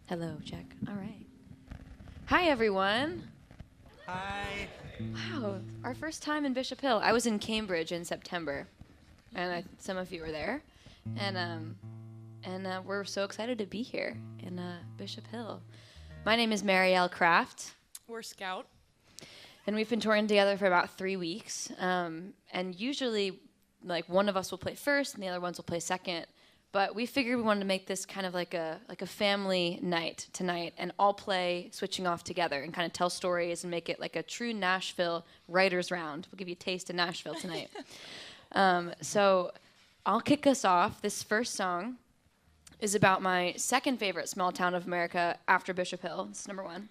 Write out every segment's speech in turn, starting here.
Hello, check. All right. Hi, everyone. Hi. Wow, our first time in Bishop Hill. I was in Cambridge in September, and some of you were there, and we're so excited to be here in Bishop Hill. My name is Marielle Kraft. We're Scout. And we've been touring together for about 3 weeks, and usually, like, one of us will play first, and the other ones will play second. But we figured we wanted to make this kind of like a family night tonight and all play switching off together and kind of tell stories and make it like a true Nashville writers round. We'll give you a taste of Nashville tonight. So I'll kick us off. This first song is about my second favorite small town of America after Bishop Hill. This is number one.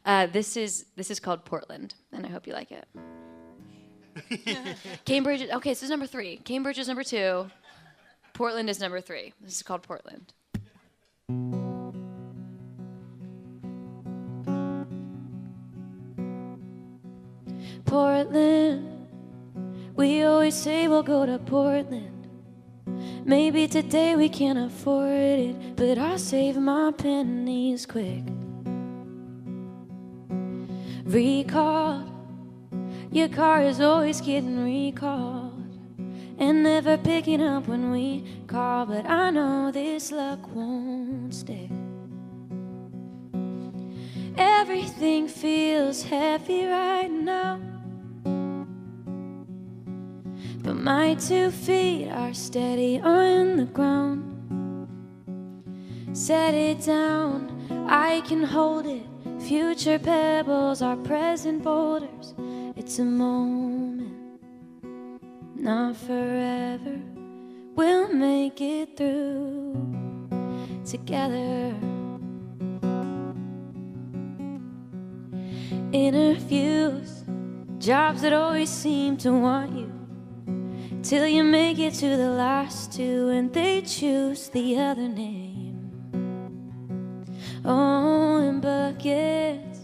This is called Portland, and I hope you like it. Cambridge, okay, so this is number 3. Cambridge is number 2. Portland is number 3. This is called Portland. Portland, we always say we'll go to Portland. Maybe today we can't afford it, but I'll save my pennies quick. Recalled, your car is always getting recalled and never picking up when we call, but I know this luck won't stick. Everything feels heavy right now, but my 2 feet are steady on the ground. Set it down, I can hold it. Future pebbles are present boulders. It's a moment, not forever. We'll make it through together. Interviews, jobs that always seem to want you, till you make it to the last 2 and they choose the other name. Oh, and buckets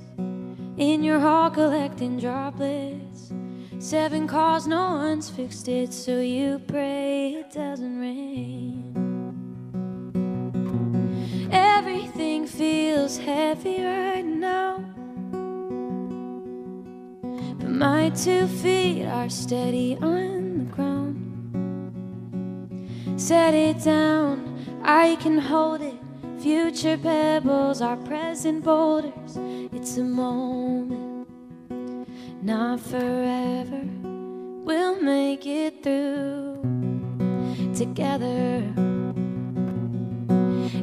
in your hall collecting droplets. 7 calls, no one's fixed it, so you pray it doesn't rain. Everything feels heavy right now, but my 2 feet are steady on the ground. Set it down, I can hold it. Future pebbles are present boulders. It's a moment, not forever. We'll make it through together.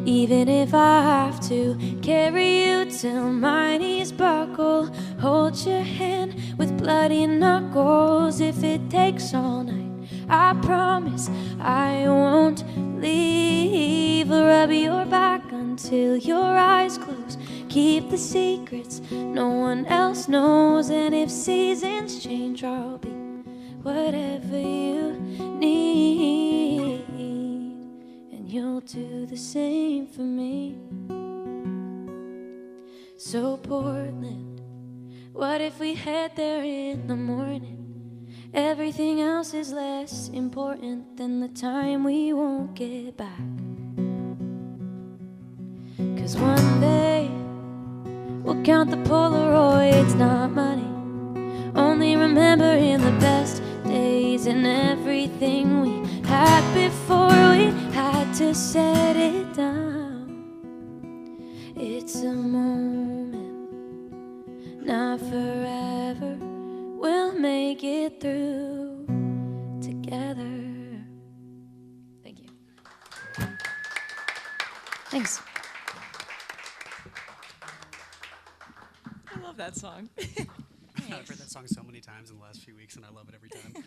Even if I have to carry you till my knees buckle, hold your hand with bloody knuckles. If it takes all night, I promise I won't leave. I'll rub your back until your eyes close. Keep the secrets no one else knows. And if seasons change, I'll be whatever you need. And you'll do the same for me. So Portland, what if we head there in the morning? Everything else is less important than the time we won't get back. 'Cause one day we'll count the Polaroids, not money, only remembering the best days and everything we had before we had to set it down. It's a moment, not forever. We'll make it through together. Thank you. Thanks. I love that song. I've heard that song so many times in the last few weeks, and I love it every time.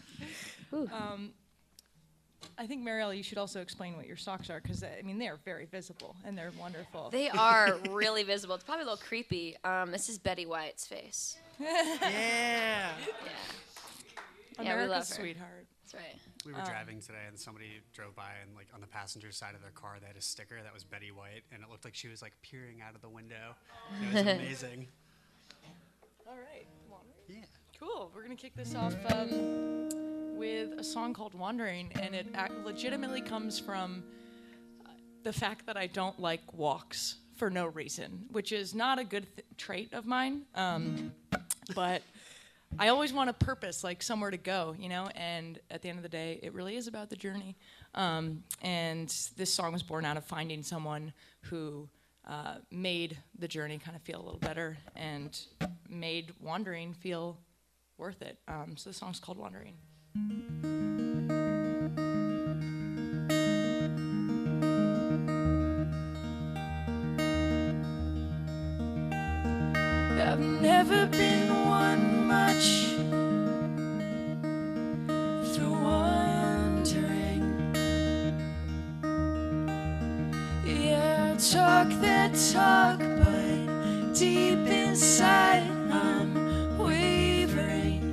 I think, Marielle, you should also explain what your socks are, because, I mean, they're very visible, and they're wonderful. They are really visible. It's probably a little creepy. This is Betty White's face. Yeah. Yeah. America's Yeah, we love her. sweetheart. That's right. We were driving today, and somebody drove by, and like on the passenger side of their car, they had a sticker that was Betty White, and it looked like she was like peering out of the window. It was amazing. All right. Yeah. Cool. We're going to kick this off with a song called Wandering, and it legitimately comes from the fact that I don't like walks for no reason, which is not a good trait of mine, but I always want a purpose, like somewhere to go, you know, and at the end of the day, it really is about the journey. And this song was born out of finding someone who made the journey kind of feel a little better and made wandering feel worth it. So the song's called Wandering. I've never been one much through wandering. Yeah, I talk that talk, but deep inside I'm wavering.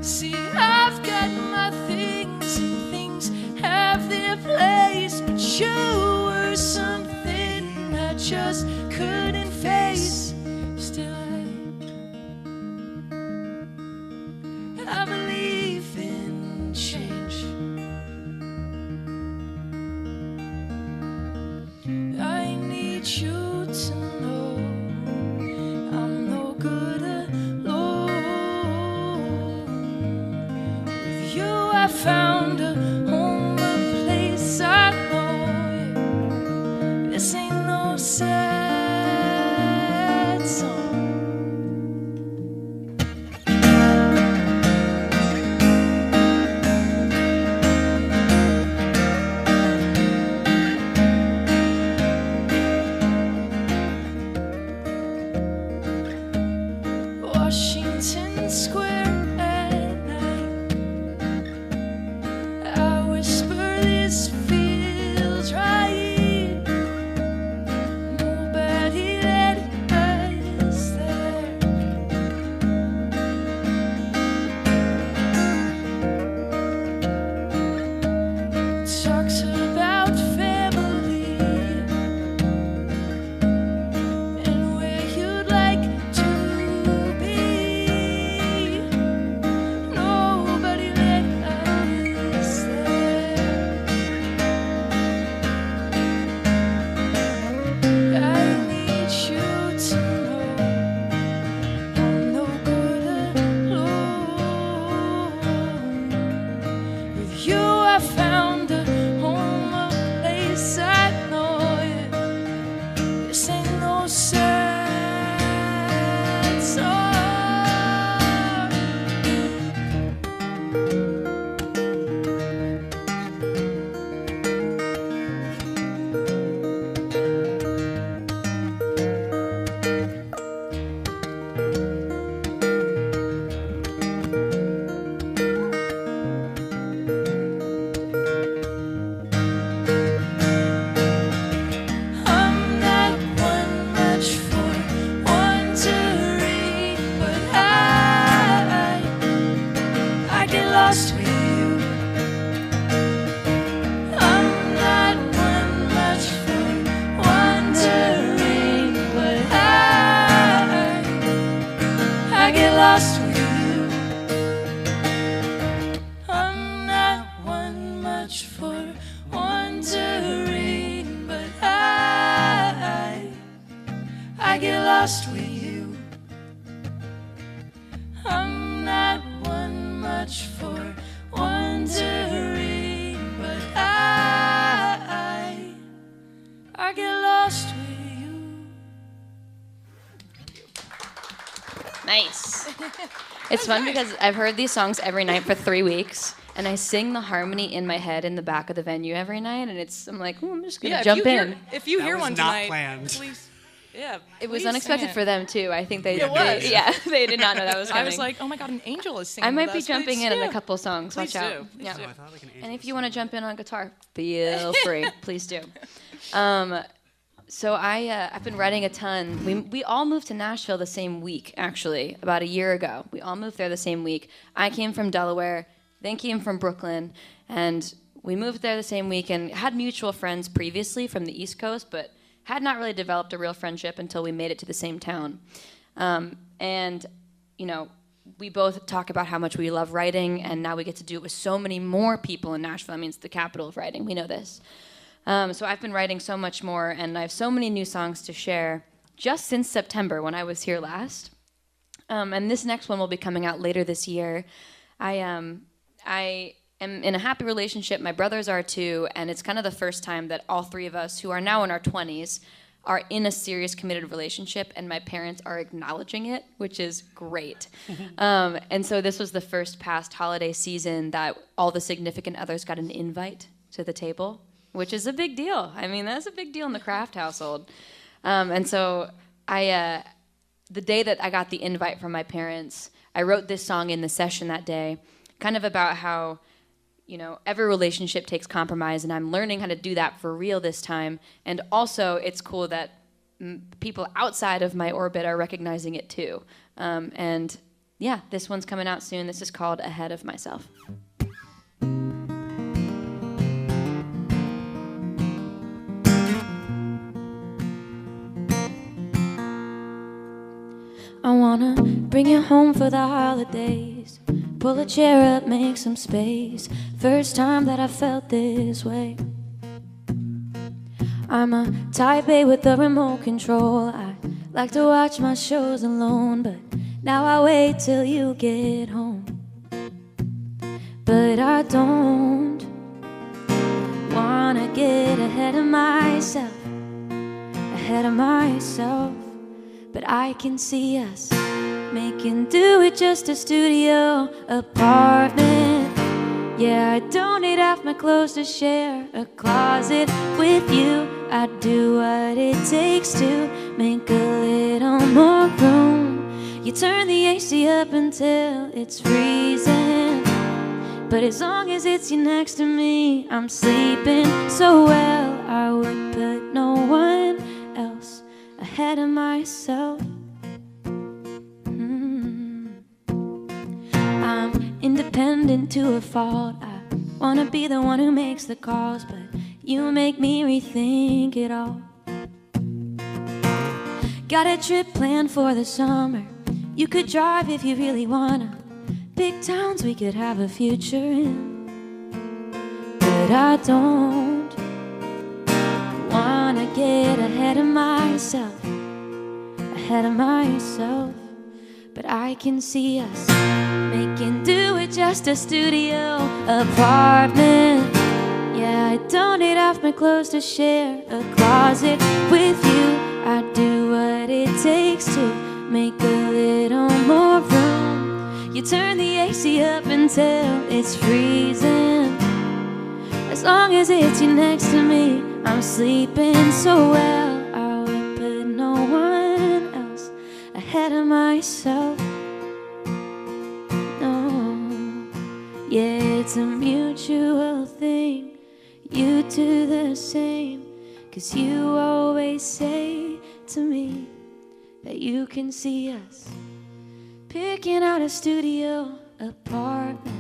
See, I've got my things and things have their place, but you were something I just couldn't face. Still I believe in change. I need you to know I'm no good alone. With you I found a home, a place I know. This ain't no sad song. Washington Square at night, I whisper this feels right. Nobody led us there. Talks about family and where you'd like to be. Nobody led us there. I need you to know I'm no good alone. With you I found a home, a place I know. Yeah. This ain't no sad song. I'm not one much for wandering, but I get lost with you. I'm not one much for wandering, but I get lost with you. I'm not one much for wandering, but I get lost with you. I'm not one much for wandering, but I get lost with you. Nice. It's fun because I've heard these songs every night for 3 weeks, and I sing the harmony in my head in the back of the venue every night, and I'm like, oh, I'm just gonna Yeah, jump in. If you That hear was one not tonight, planned. please. Yeah, It was please unexpected sing it. for them too. I think they, It was. yeah, they did not know that was coming. I was like, oh my god, an angel is singing. I might with be us. jumping Please in on do. a couple songs. Please Watch do. out. Please Yeah. do. I thought like an angel And if was you want to singing. jump in on guitar, feel free. Please do. So I've been writing a ton. We all moved to Nashville the same week, actually, about a year ago. We all moved there the same week. I came from Delaware, then came from Brooklyn, and we moved there the same week and had mutual friends previously from the East Coast, but had not really developed a real friendship until we made it to the same town. And, you know, we both talk about how much we love writing, and now we get to do it with so many more people in Nashville. I mean, it's the capital of writing. We know this. So I've been writing so much more, and I have so many new songs to share just since September when I was here last. And this next one will be coming out later this year. I am in a happy relationship. My brothers are too, and it's kind of the first time that all three of us, who are now in our 20s, are in a serious committed relationship, and my parents are acknowledging it, which is great. And so this was the first past holiday season that all the significant others got an invite to the table, which is a big deal. I mean, that's a big deal in the Kraft household. And so the day that I got the invite from my parents, I wrote this song in the session that day, kind of about how, you know, every relationship takes compromise, and I'm learning how to do that for real this time. And also, it's cool that people outside of my orbit are recognizing it too. And yeah, this one's coming out soon. This is called Ahead of Myself. I wanna bring you home for the holidays. Pull a chair up, make some space. First time that I felt this way. I'm a type A with the remote control. I like to watch my shows alone, but now I wait till you get home. But I don't wanna get ahead of myself, ahead of myself. But I can see us making do with just a studio apartment. Yeah, I don't need half my clothes to share a closet with you. I do what it takes to make a little more room. You turn the AC up until it's freezing, but as long as it's you next to me, I'm sleeping so well. I would put no one else ahead of myself. I'm independent to a fault. I wanna be the one who makes the calls, but you make me rethink it all. Got a trip planned for the summer. You could drive if you really wanna. Big towns we could have a future in. But I don't wanna get ahead of myself, ahead of myself. But I can see us making do with just a studio apartment. Yeah, I don't need half my clothes to share a closet with you. I do what it takes to make a little more room. You turn the AC up until it's freezing. As long as it's you next to me, I'm sleeping so well. I would put no one else ahead of myself. No, yeah, it's a mutual thing. You do the same, 'cause you always say to me that you can see us picking out a studio apartment,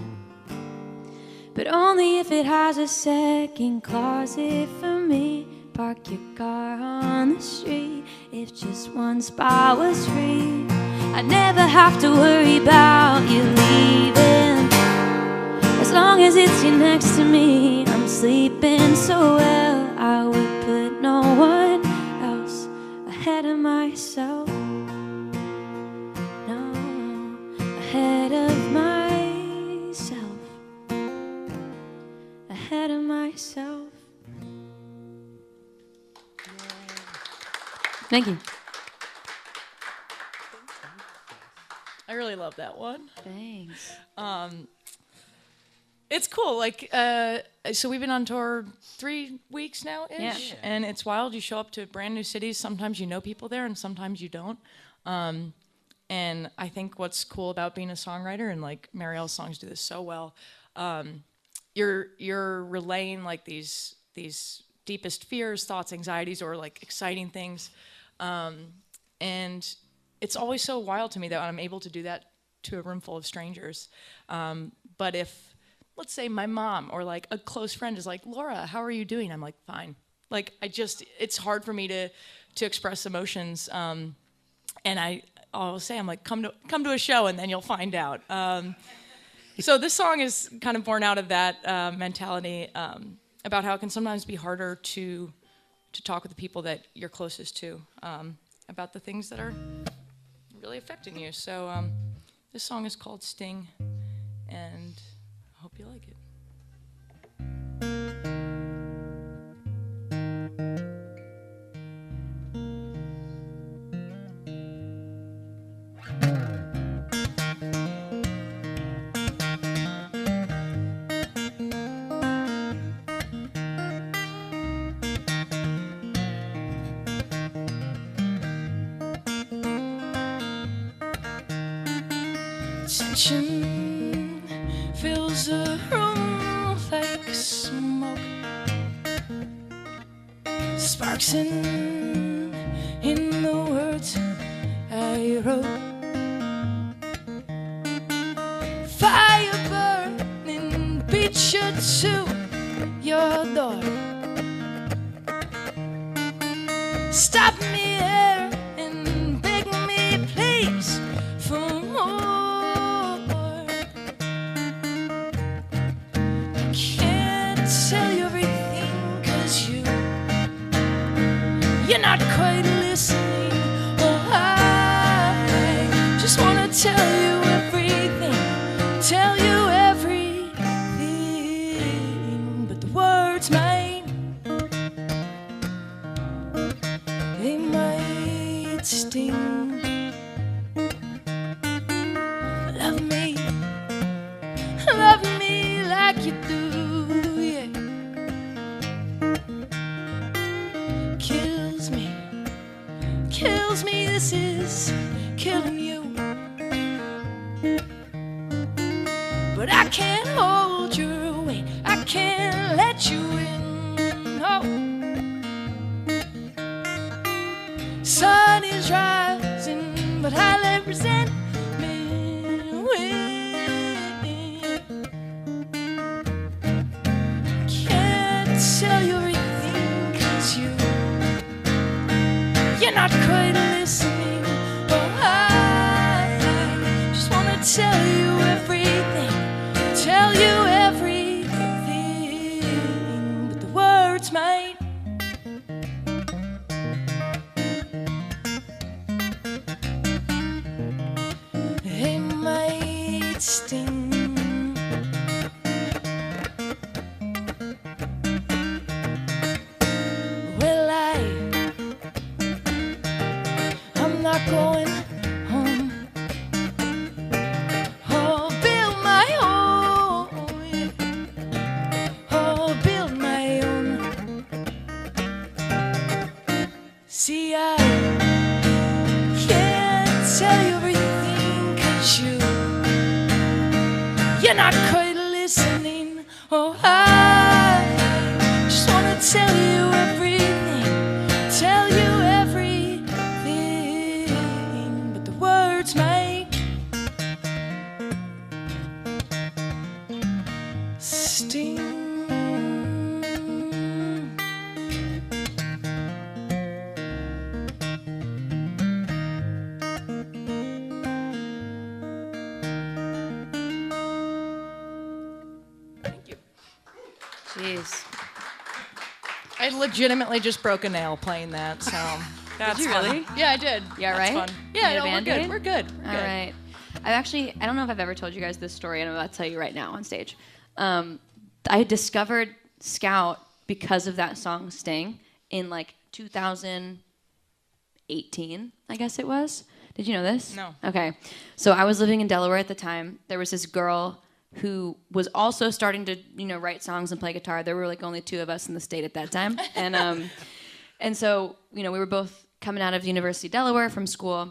but only if it has a second closet for me. Park your car on the street if just one spot was free. I'd never have to worry about you leaving. As long as it's you next to me, I'm sleeping so well. I would put no one else ahead of myself. No, ahead of myself, ahead of myself. Thank you. I really love that one. Thanks. It's cool. Like, so we've been on tour 3 weeks now-ish, Yeah. and it's wild. You show up to brand new cities. Sometimes you know people there, and sometimes you don't. And I think what's cool about being a songwriter, and like Marielle's songs do this so well, you're relaying like these deepest fears, thoughts, anxieties, or like exciting things, and it's always so wild to me that I'm able to do that to a room full of strangers. But if, let's say my mom or like a close friend is like, Laura, how are you doing? I'm like, fine. Like, it's hard for me to express emotions. And I'll say, I'm like, come to a show and then you'll find out. So this song is kind of born out of that mentality about how it can sometimes be harder to talk with the people that you're closest to about the things that are really affecting you. So this song is called Sting, and I hope you like it. Tension fills the room like smoke. Sparks in the words I wrote. Fire burning beats you to your door. Stop me here and beg me please for more. Tell you everything, 'cause you're not quite listening. Oh, I just wanna tell you everything, but the words might, they might sting. Love me like you do. Kills me, this is killing you. But I can't hold your weight, I can't let you in. Oh. Sun is rising, but I let resentment win. Can't tell you everything, 'cause you're not quite listening. Oh, I just wanna tell you everything, but the words might. They might sting. Going home, oh, build my own, oh, build my own. See, I can't tell you everything, 'cause you're not quite listening. Oh, I just wanna tell you everything, but the words might sting. Thank you. Jeez. I legitimately just broke a nail playing that, so that's Did you fun. really? Yeah, I did. Yeah, That's right? fun. You Yeah, need a no, we're Band-Aid? good. We're good. All right. I don't know if I've ever told you guys this story, and I'm about to tell you right now on stage. I discovered Scout because of that song Sting in like 2018, I guess it was. Did you know this? No. Okay. So I was living in Delaware at the time. There was this girl who was also starting to, write songs and play guitar. There were like only two of us in the state at that time. And so, we were both coming out of University of Delaware from school,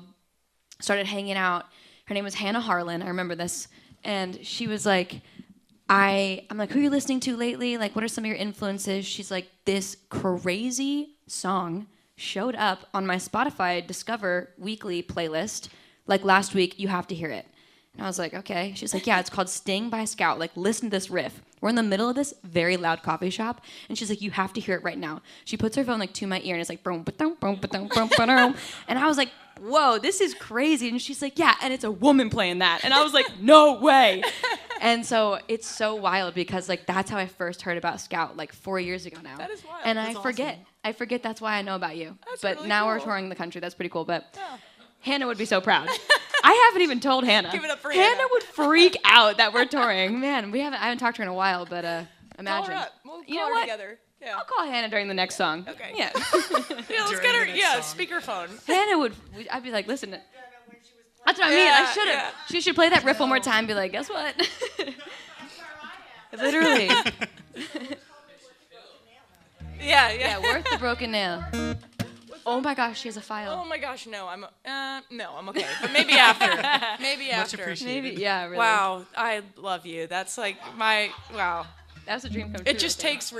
started hanging out. Her name was Hannah Harlan. I remember this. And she was like, I'm like, who are you listening to lately? Like, what are some of your influences? She's like, this crazy song showed up on my Spotify Discover weekly playlist. Like last week, you have to hear it. And I was like, okay. She's like, yeah, it's called Sting by Skout. Like, listen to this riff. We're in the middle of this very loud coffee shop, and she's like, you have to hear it right now. She puts her phone like to my ear, and it's like, boom, ba-dum, boom, ba-dum, boom, ba-dum. And I was like, whoa, this is crazy. And she's like, yeah, and it's a woman playing that. And I was like, no way. And so it's so wild because like that's how I first heard about Skout like 4 years ago now. That is wild. And That's I forget that's why I know about you. That's but really now we're cool. touring the country. That's pretty cool. But Hannah would be so proud. I haven't even told Hannah. Give it up for Hannah Hannah. would freak out that we're touring. Man, I haven't talked to her in a while, but imagine. Call her up. We'll You call know her what? together. Yeah. I'll call Hannah during the next song. Okay. Yeah. Yeah, let's get her. During the Yeah, next song. speakerphone. Hannah would. I'd be like, listen. That's what I mean. I should have. Yeah. She should play that riff one more time. And be like, guess what? Literally. Yeah, worth the broken nail. Oh my gosh, she has a file. Oh my gosh, no, I'm okay. But maybe after. Maybe Much after. appreciated. Maybe, yeah, really. Wow, I love you. That's like wow. That's a dream come true. It just takes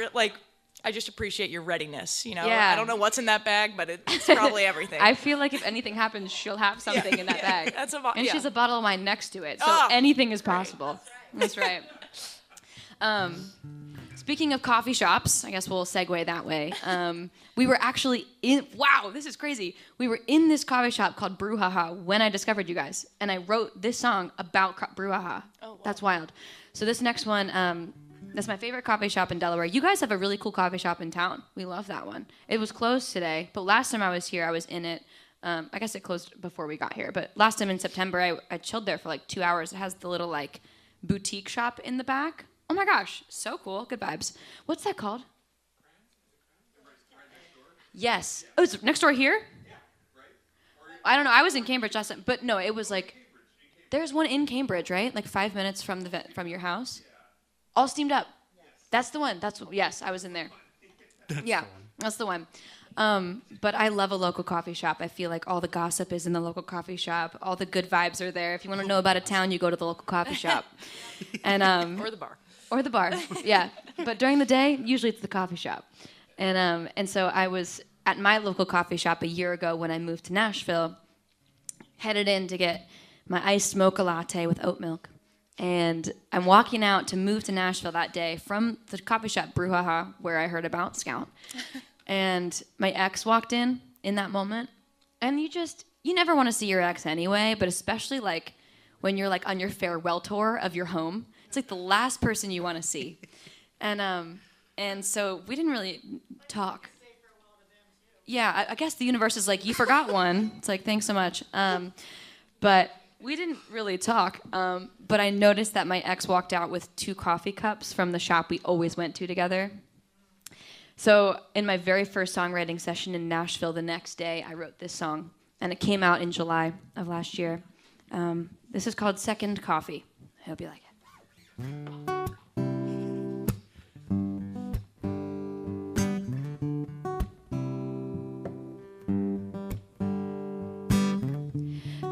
I just appreciate your readiness. You know, Yeah. I don't know what's in that bag, but it's probably everything. I feel like if anything happens, she'll have something in that bag. That's and she has a bottle of wine next to it, so Oh, anything is possible. That's right. Speaking of coffee shops, I guess we'll segue that way. We were actually wow, this is crazy. We were in this coffee shop called Brouhaha when I discovered you guys, and I wrote this song about Brouhaha. Oh, wow. That's wild. So this next one, that's my favorite coffee shop in Delaware. You guys have a really cool coffee shop in town. We love that one. It was closed today, but last time I was here, I was in it. I guess it closed before we got here, but last time in September, I chilled there for like 2 hours. It has the little like boutique shop in the back. Oh my gosh, so cool. Good vibes. What's that called? Yes. Oh, it's next door here? I don't know. I was in Cambridge last time, but no, it was like there's one in Cambridge, right? Like 5 minutes from from your house. All steamed up. That's the one. Yes, I was in there. That's the one. But I love a local coffee shop. I feel like all the gossip is in the local coffee shop. All the good vibes are there. If you want to know about a town, you go to the local coffee shop. And or the bar. Or the bar, yeah. But during the day, usually it's the coffee shop. And so I was at my local coffee shop a year ago when I moved to Nashville, headed in to get my iced mocha latte with oat milk. And I'm walking out to move to Nashville that day from the coffee shop Brouhaha, where I heard about Skout. And my ex walked in that moment. And you never want to see your ex anyway, but especially like when you're like on your farewell tour of your home. It's like the last person you want to see. And so we didn't really talk. Yeah, I guess the universe is like, you forgot one. It's like, thanks so much. But we didn't really talk. But I noticed that my ex walked out with 2 coffee cups from the shop we always went to together. So in my very first songwriting session in Nashville the next day, I wrote this song. And it came out in July of last year. This is called Second Coffee. I hope you like it.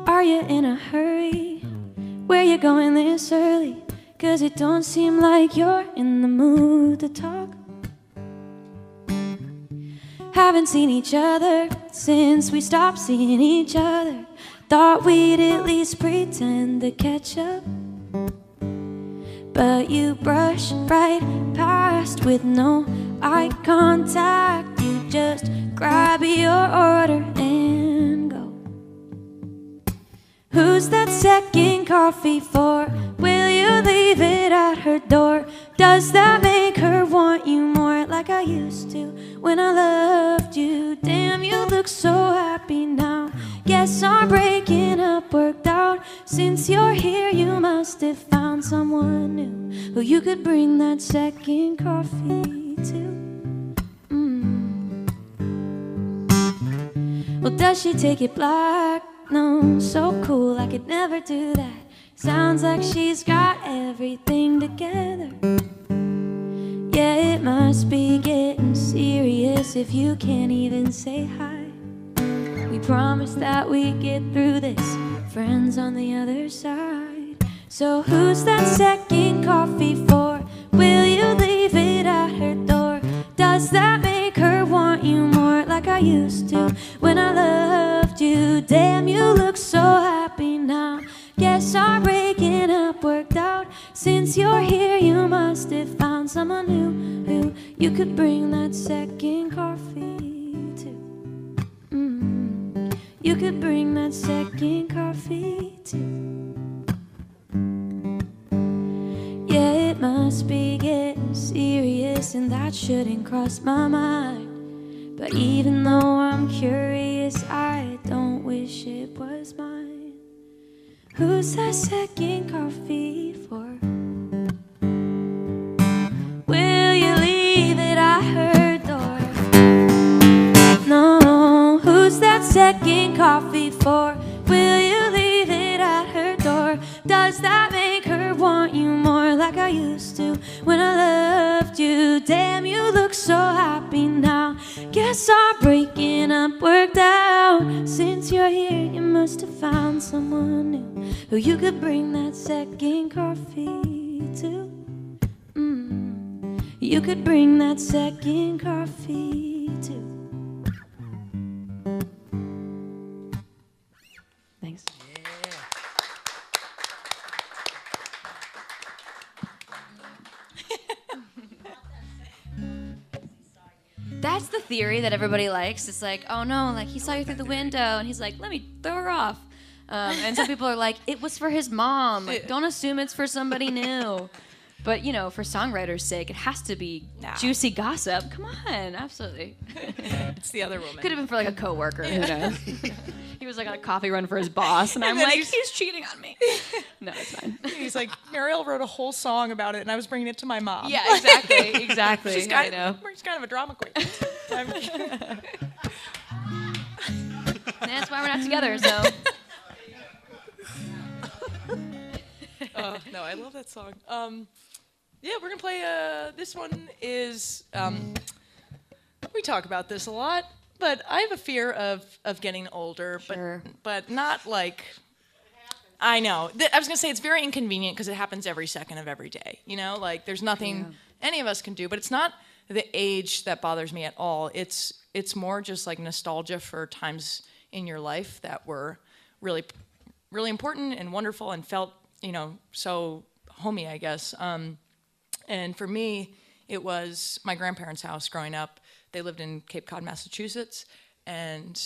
Are you in a hurry? Where you going this early? 'Cause it don't seem like you're in the mood to talk. Haven't seen each other since we stopped seeing each other. Thought we'd at least pretend to catch up. But you brush right past with no eye contact. You just grab your order and go. Who's that second coffee for? Will you leave it at her door? Does that make her want you more like I used to when I loved you? Damn, you look so happy now. Guess our breaking up worked out. Since you're here, you must have found someone new who you could bring that second coffee to. Well, does she take it black? No, so cool, I could never do that. Sounds like she's got everything together. Yeah, it must be getting serious if you can't even say hi. We promised that we'd get through this, friends on the other side. So who's that second coffee for? Will you leave it at her door? Does that make her want you more like I used to when I loved you? Damn, you look so happy now. Guess our breaking up worked out. Since you're here, you must have found someone new who you could bring that second coffee to. You could bring that second coffee to. Yeah, it must be getting serious, and that shouldn't cross my mind. But even though I'm curious, I don't wish it was mine. Who's that second coffee for? Will you leave it at her door? No, who's that second coffee for? Will you leave it at her door? Does that make her want you more like I used to when I loved you? Damn, you look so happy now. Guess our breaking up worked out. Since you're here, you must have found someone new who you could bring that second coffee to. You could bring that second coffee to. Thanks. That's the theory that everybody likes. It's like, oh no, like he saw you through the window, and he's like, let me throw her off. And some people are like, it was for his mom. Like, don't assume it's for somebody new. But, you know, for songwriters' sake, it has to be juicy gossip. Come on, absolutely. It's the other woman. Could have been for like a coworker, who knows? He was like on a coffee run for his boss, and I'm like, he's cheating on me. No, it's fine. He's like, Marielle wrote a whole song about it, and I was bringing it to my mom. Yeah, exactly. She's I know. She's kind of a drama queen. That's why we're not together, so. No, I love that song. Yeah, we're gonna play. This one is. We talk about this a lot, but I have a fear of getting older. Sure. But not like. I know. I was gonna say it's very inconvenient because it happens every second of every day. You know, like there's nothing any of us can do. But it's not the age that bothers me at all. It's more just like nostalgia for times in your life that were really, really important and wonderful and felt, you know, so homey, I guess. And for me, it was my grandparents' house growing up. They lived in Cape Cod, Massachusetts, and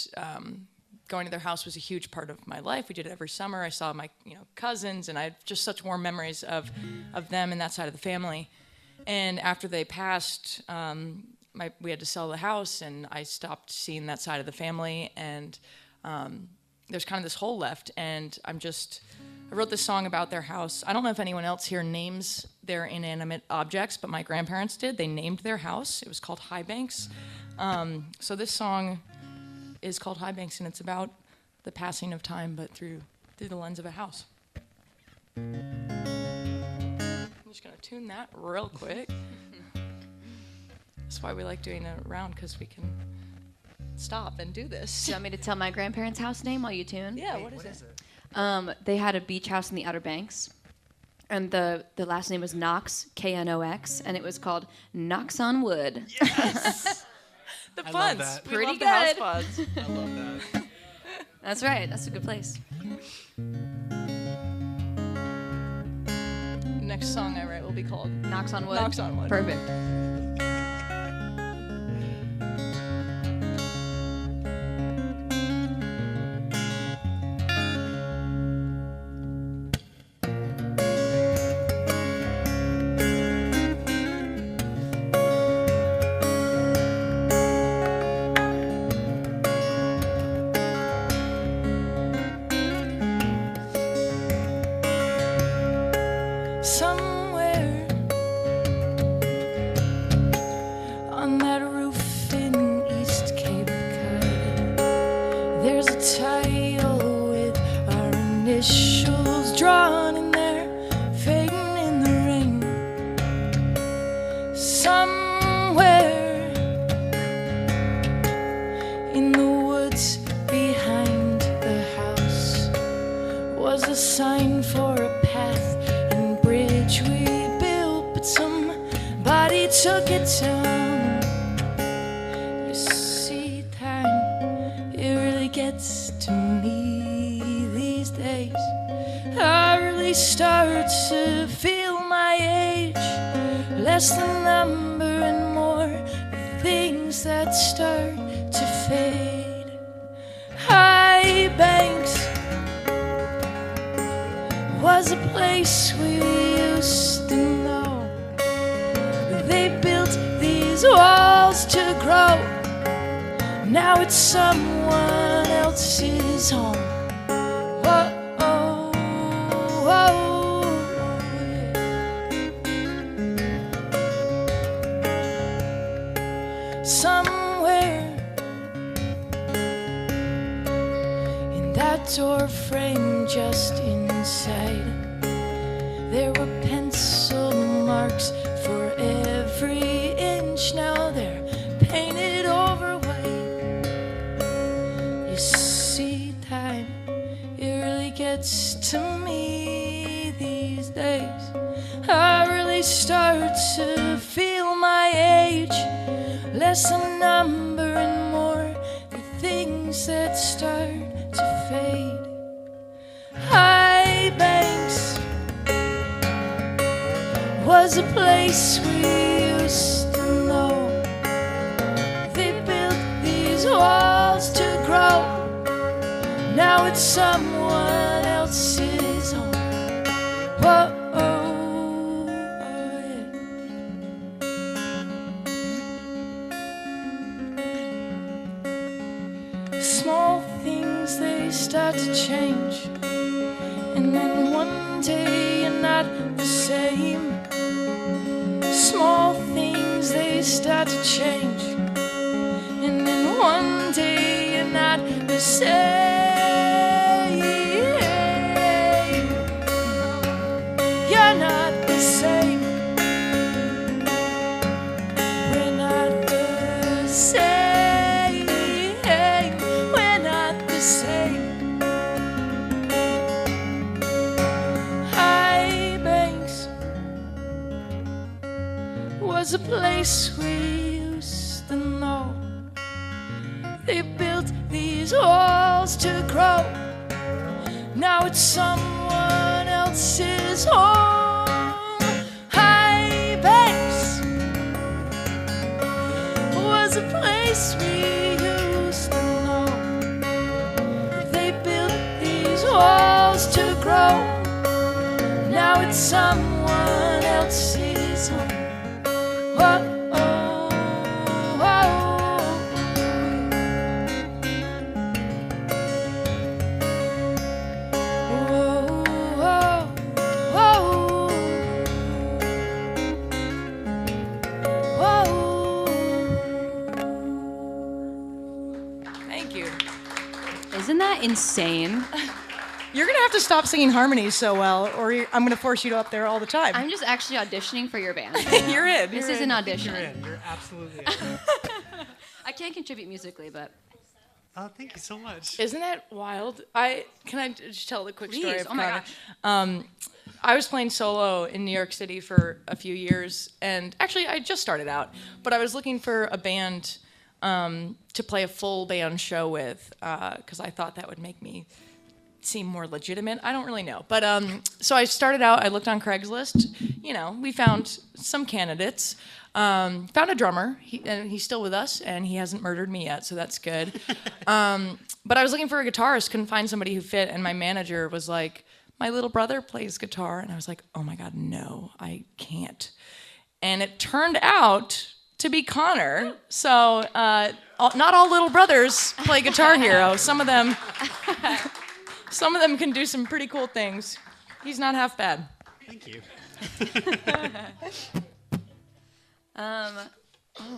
going to their house was a huge part of my life. We did it every summer. I saw my, you know, cousins, and I had just such warm memories of them and that side of the family. And after they passed, we had to sell the house, and I stopped seeing that side of the family, and there's kind of this hole left, and I wrote this song about their house. I don't know if anyone else here names their inanimate objects, but my grandparents did. They named their house. It was called High Banks. So this song is called High Banks, and it's about the passing of time, but through the lens of a house. I'm just gonna tune that real quick. That's why we like doing it around, because we can stop and do this. Do you want me to tell my grandparents' house name while you tune? Yeah, what is it? They had a beach house in the Outer Banks, and the last name was Knox, Knox, and it was called Knocks on Wood. Yes! The I puns. love that. We Pretty love the house good. puns. I love that. That's right. That's a good place. Next song I write will be called Knocks on Wood. Knocks on Wood. Perfect. Somewhere less the number and more the things that start to fade. High Banks was a place we used to know. They built these walls to grow. Now it's someone else's home. Whoa, whoa, yeah. Somewhere in that door frame just inside, there were pencil marks for every inch. Now they're painted over white. You see, time, it really gets to me these days. I really start to feel my age, less a number and more the things that start to fade. High Banks was a place we used to know. They built these walls to grow. Now it's someone else's home. Whoa, yeah. Small things, they start to change, and then one day you're not the same. Small things, they start to change, and then one day you're not the same. You're not the same. We're not the same. We're not the same. High Banks was a place we used to know. They built these walls to grow. Now it's someone else's home. High Banks was a place we used to know. They built these walls to grow. Now it's someone else's home. Whoa, whoa. Thank you. Isn't that insane? You're gonna have to stop singing harmonies so well, or I'm gonna force you to up there all the time. I'm just actually auditioning for your band. You're in. This is an audition. You're in. You're absolutely in. I can't contribute musically, but Oh, thank you so much. Isn't that wild? Can I just tell the quick story Please. of Oh my Connor? gosh. I was playing solo in New York City for a few years, and actually I just started out, but I was looking for a band to play a full band show with, because I thought that would make me seem more legitimate. I don't really know, but so I started out. I looked on Craigslist. You know, we found some candidates. Found a drummer, and he's still with us, and he hasn't murdered me yet, so that's good. But I was looking for a guitarist, couldn't find somebody who fit, and my manager was like, my little brother plays guitar, and I was like, oh my God, no, I can't. And it turned out to be Connor, so not all little brothers play Guitar Hero. Some of them can do some pretty cool things. He's not half bad. Thank you. All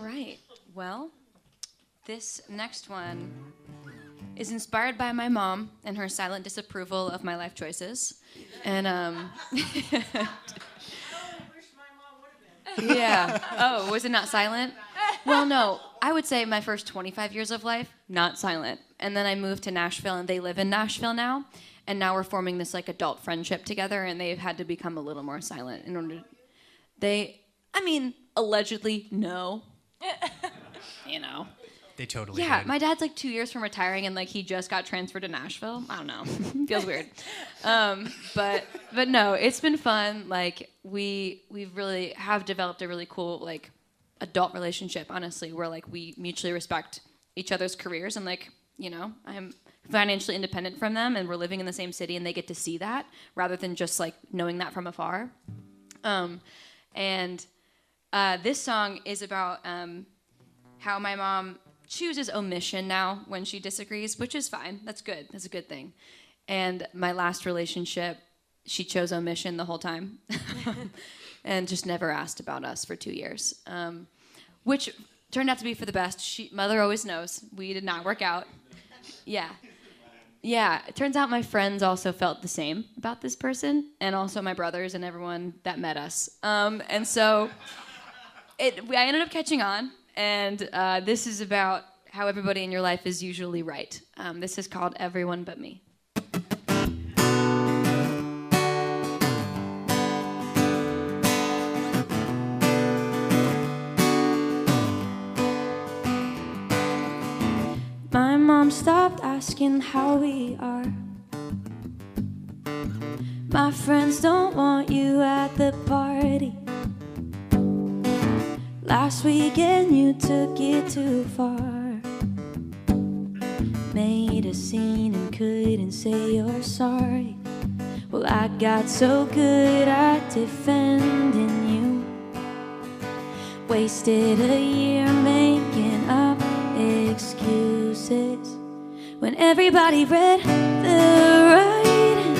right. Well, this next one is inspired by my mom and her silent disapproval of my life choices. And yeah. Oh, was it not silent? Well, no. I would say my first 25 years of life, not silent. And then I moved to Nashville, and they live in Nashville now. And now we're forming this like adult friendship together, and they've had to become a little more silent in order to, allegedly no. You know. They totally Yeah, did. my dad's like 2 years from retiring, and like he just got transferred to Nashville. I don't know, feels weird. But no, it's been fun. Like we've really have developed a really cool like adult relationship. Honestly, where like we mutually respect each other's careers, and like I'm financially independent from them, and we're living in the same city, and they get to see that rather than just like knowing that from afar. This song is about how my mom chooses omission now when she disagrees, which is fine. That's good. That's a good thing. And my last relationship, she chose omission the whole time and just never asked about us for 2 years, which turned out to be for the best. Mother always knows. We did not work out. Yeah. Yeah. It turns out my friends also felt the same about this person, and also my brothers and everyone that met us. And so I ended up catching on. And this is about how everybody in your life is usually right. This is called Everyone But Me. My mom stopped asking how we are. My friends don't want you at the party. Last weekend you took it too far. Made a scene and couldn't say you're sorry. Well, I got so good at defending you. Wasted a year making up excuses when everybody read the writing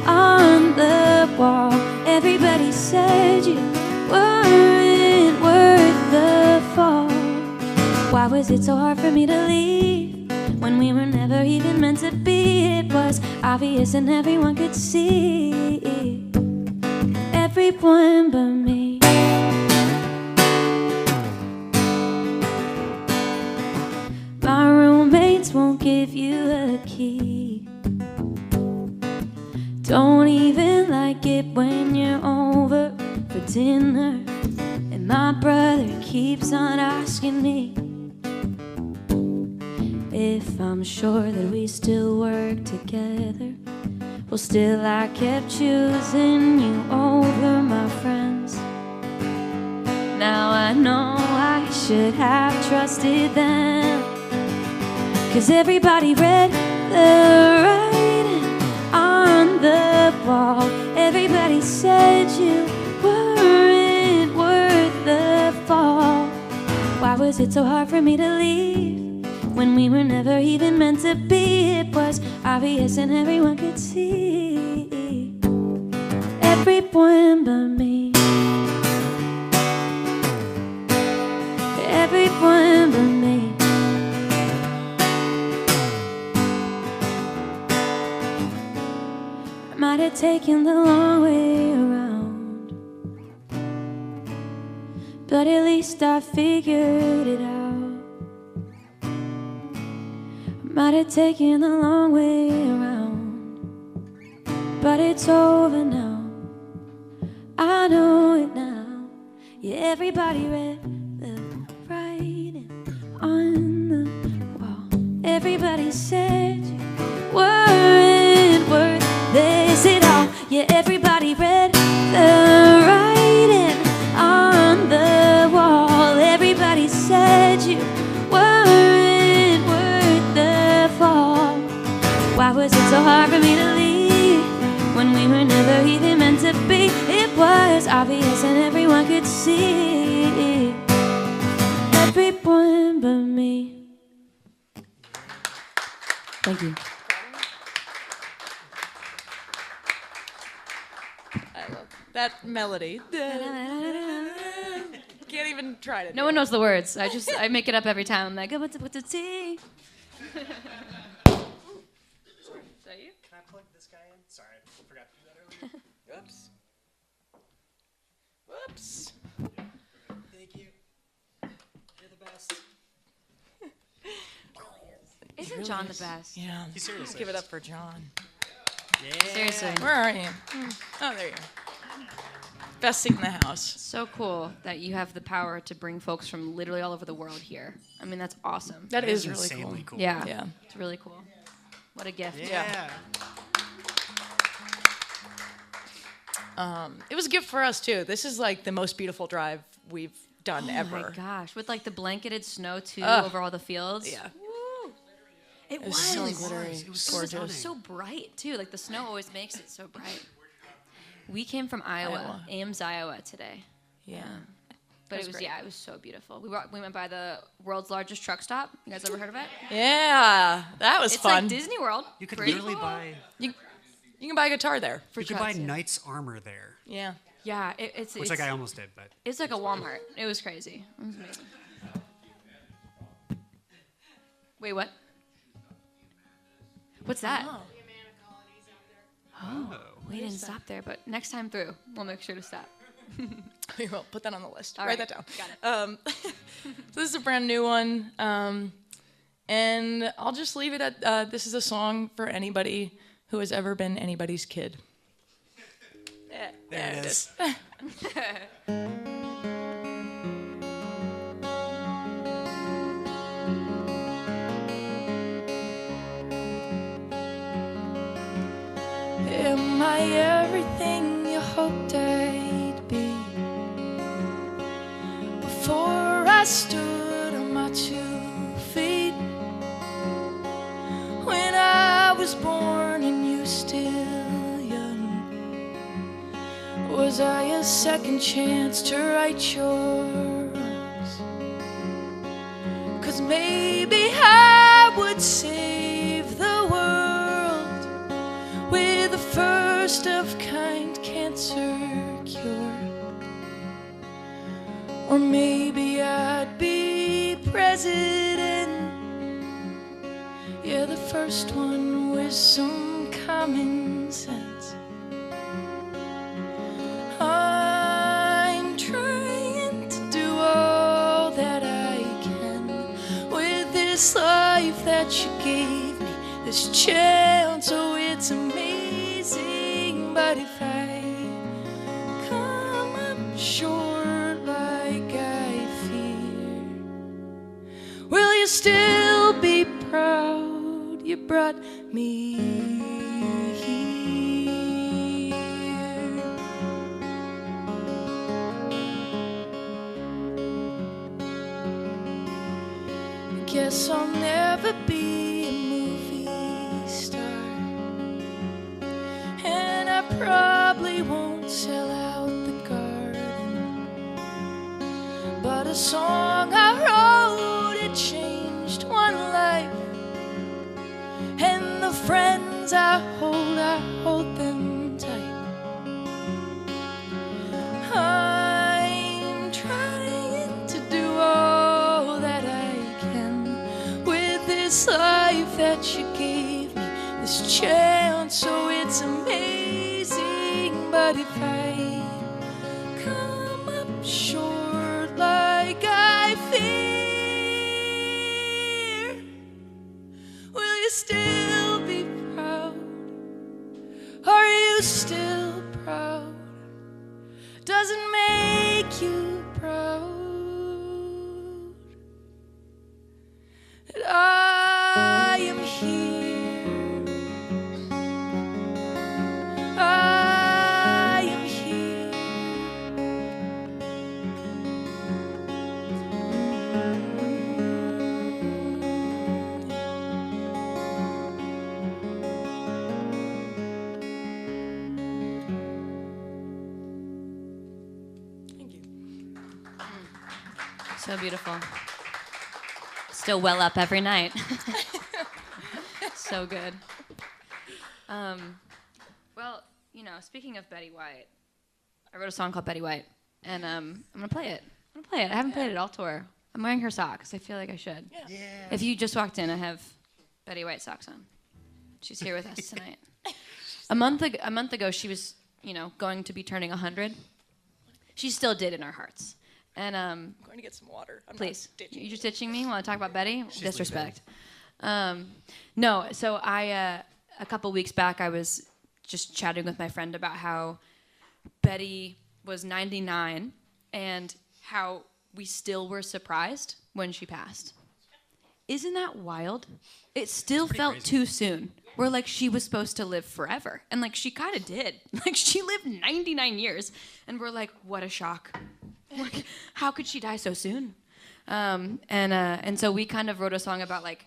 on the wall. Everybody said you weren't worth the fall. Why was it so hard for me to leave when we were never even meant to be? It was obvious and everyone could see. Everyone but me. My roommates won't give you a key. Don't even like it when you're over for dinner. And my brother keeps on asking me if I'm sure that we still work together. Well, still I kept choosing you over my friends. Now I know I should have trusted them, 'cause everybody read the writing on the wall. Everybody said you weren't worth the fall. Why was it so hard for me to leave when we were never even meant to be? It was obvious and everyone could see. Everyone but me. Everyone but me. I might have taken the long way around, but at least I figured it out. I might have taken the long way around, but it's over now. I know it now. Yeah, everybody read the writing on the wall. Everybody said you weren't worth this at all. Yeah, everybody read the writing on the wall. Everybody said you weren't worth the fall. Why was it so hard for me to leave when we were never even meant to be? It was obvious and everyone could see. Everyone but me. Thank you. I love that melody. Can't even try to. No one knows the words. I make it up every time. I'm like, oh, what's the tea? Is that you? Can I plug this guy in? Sorry, I forgot to do that earlier. Oops. Whoops. Thank you. You're the best. Isn't John the best? Yeah. He seriously Give it is. up for John. Yeah. Seriously. Where are you? Oh, there you are. Best seat in the house. So cool that you have the power to bring folks from literally all over the world here. I mean, that's awesome. That is really insanely cool. Yeah. Yeah. It's really cool. What a gift. Yeah. It was a gift for us too. This is like the most beautiful drive we've done ever. Oh my gosh, with like the blanketed snow too Ugh. over all the fields. Yeah. Woo. It was was. so glittery. It was so gorgeous. It was so bright too. Like the snow always makes it so bright. We came from Iowa, Ames, Iowa today. Yeah. But was it was great. It was so beautiful. We went by the world's largest truck stop. You guys ever heard of it? Yeah. That was It's fun. like Disney World. You could Pretty literally cool. buy. You can buy a guitar there. For You could buy trucks, yeah. knight's armor there, Yeah. Yeah, it's which like I almost did, but it's like a Walmart. It was crazy. It was amazing. Wait, what? What's that? Oh. We didn't stop there, but next time through, we'll make sure to stop. We will put that on the list. All Write right. that down. Got it. So this is a brand new one, and I'll just leave it at this is a song for anybody who has ever been anybody's kid. there it is. Am I everything you hoped I'd be? Before I stood on my 2 feet, when I was born and you still young, was I a second chance to right your wrongs? 'Cause maybe I would save the world with a first of kind cancer cure. Or maybe I'd be president. Yeah, the first one with some common sense. I'm trying to do all that I can with this life that you gave me, this chance. Oh, it's amazing, but if I come up short like I fear, will you still be proud you brought me here? Guess I'll never be a movie star, and I probably won't sell out the garden, but a song I wrote, it changed one life, and the friends I hold them tight. I'm trying to do all that I can with this life that you gave me, this chance. So it's amazing, but if I come up short like I fear, will you still be proud? Are you still proud? Does it make you proud that I am here? I am here. Thank you. So beautiful. Still well up every night. So good. Well, you know, speaking of Betty White, I wrote a song called Betty White, and I'm gonna play it. I haven't played it all tour. I'm wearing her socks. I feel like I should. Yeah. If you just walked in, I have Betty White socks on. She's here with us tonight. A month ago, she was, you know, going to be turning 100. She still did in our hearts. And I'm going to get some water. I'm please, not ditching you just ditching me? Want to talk about Betty? She's Disrespect. No, so I a couple weeks back, I was just chatting with my friend about how Betty was 99 and how we still were surprised when she passed. Isn't that wild? It still felt crazy. too soon. We're like, she was supposed to live forever. And like, she kind of did. Like, she lived 99 years. And we're like, what a shock. Like, how could she die so soon? And so we kind of wrote a song about like,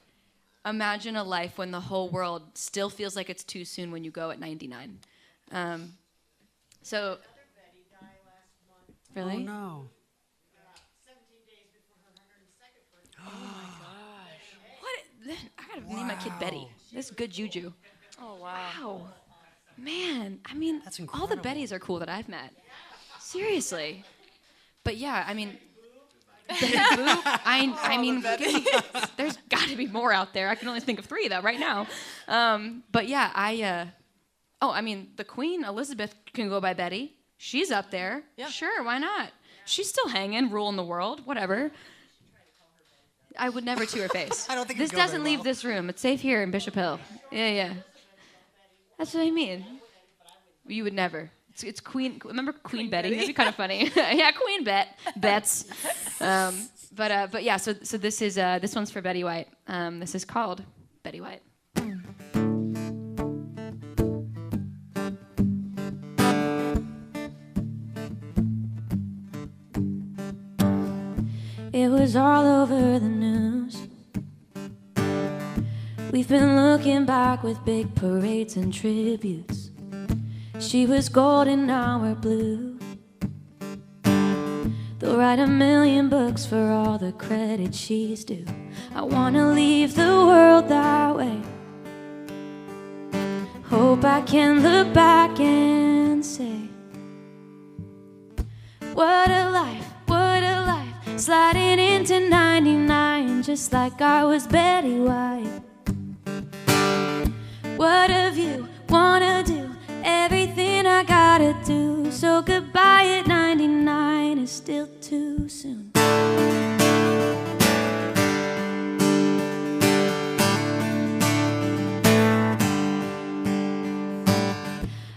imagine a life when the whole world still feels like it's too soon when you go at 99. So, really? Oh no. What? I gotta name my kid Betty. This is good juju. Oh, wow. Wow. Man, I mean, That's all the incredible. Bettys are cool that I've met. Seriously. But yeah, I mean, Betty Boop, I mean, there's got to be more out there. I can only think of 3 though right now. But yeah, I mean, the Queen Elizabeth can go by Betty. She's up there. Yeah. Sure, why not? She's still hanging, ruling the world, whatever. I would never to her face. I don't think this it'd go doesn't very leave well. this room. It's safe here in Bishop Hill. Yeah. That's what I mean. You would never. It's Queen. Remember Queen Betty? That'd be kind of funny. Yeah, Queen Bets. But yeah. So this is this one's for Betty White. This is called Betty White. It was all over the news. We've been looking back with big parades and tributes. She was gold and now we're blue. They'll write 1,000,000 books for all the credit she's due. I wanna leave the world that way. Hope I can look back and say, what a life, what a life. Sliding into 99 just like I was Betty White. What a view, wanna do everything I gotta do. So goodbye at 99 is still too soon.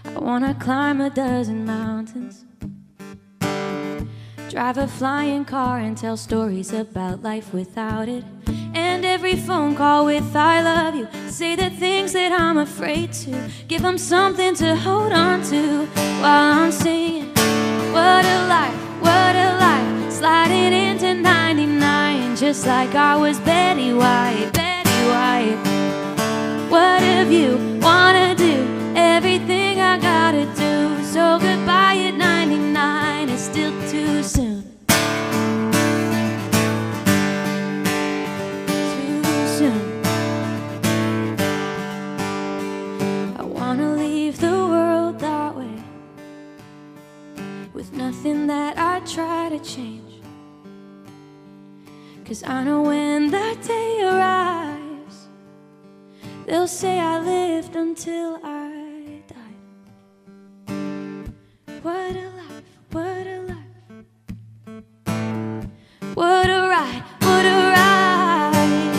I wanna climb a dozen mountains, drive a flying car and tell stories about life without it. And every phone call with I love you, say the things that I'm afraid to. Give them something to hold on to while I'm singing. What a life, what a life. Sliding into 99 just like I was Betty White, Betty White. What a view, wanna do everything I gotta do. So goodbye at 99 is still too soon. Too soon. I wanna leave the world that way, with nothing that I try to change. 'Cause I know when that day arrives, they'll say I lived until I died. What a life, what a life. What a ride, what a ride.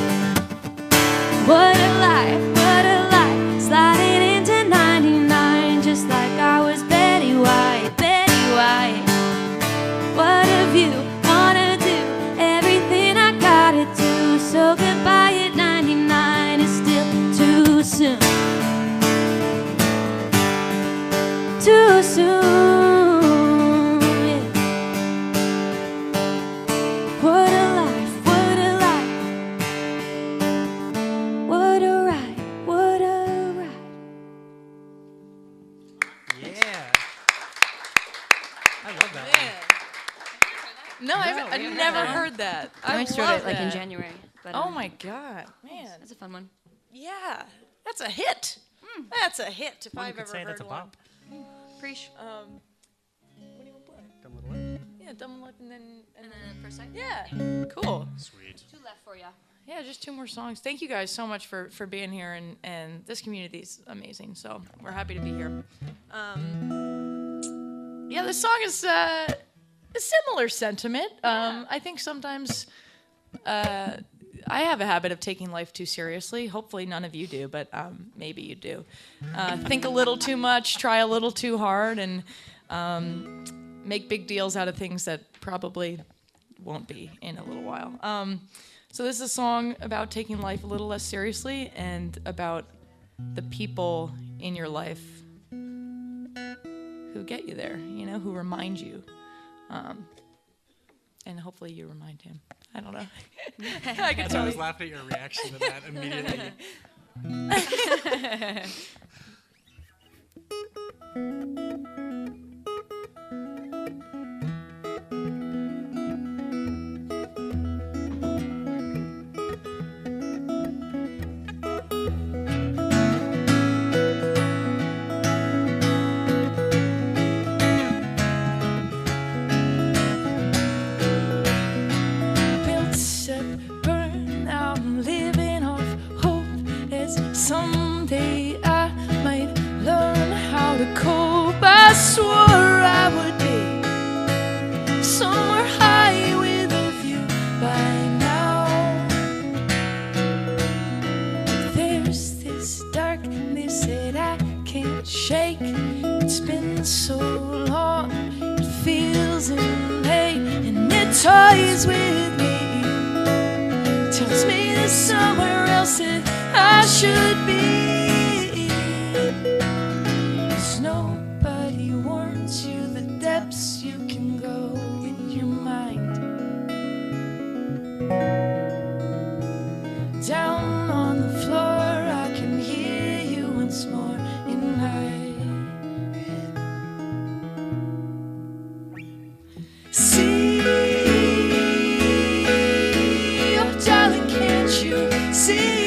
What a life, what a life. Sliding into 99 just like I was Betty White, Betty White. What a view, wanna do everything I gotta do. So goodbye at 99 is still too soon. Too soon, yeah. What a life, what a life. What a ride, what a ride. Yeah. I love that one. No, I've never heard that. I I might start love it like in that. January. But, Oh my God, man. that's a fun one. Yeah, that's a hit. That's a hit if One I've could ever say heard that's a one. bop. Preach. What do you want to play? Dumb little lip. Yeah, Dumb Luck and then For a second. yeah, cool. Sweet. 2 left for you. Yeah, just 2 more songs. Thank you guys so much for being here, and this community is amazing. So we're happy to be here. Yeah, this song is a similar sentiment. I think sometimes I have a habit of taking life too seriously. Hopefully none of you do, but maybe you do. Think a little too much, try a little too hard, and make big deals out of things that probably won't be in a little while. So this is a song about taking life a little less seriously and about the people in your life who get you there, who remind you. And hopefully you remind him. I don't know. I was laughing at your reaction to that immediately. Someday I might learn how to cope. I swore I would be somewhere high with a view by now. But there's this darkness that I can't shake. It's been so long, it feels in pain, and it toys with me. It tells me there's somewhere else that I should be. 'Cause nobody warns you the depths you can go in your mind. Down on the floor, I can hear you once more in my head. See, oh darling, can't you see?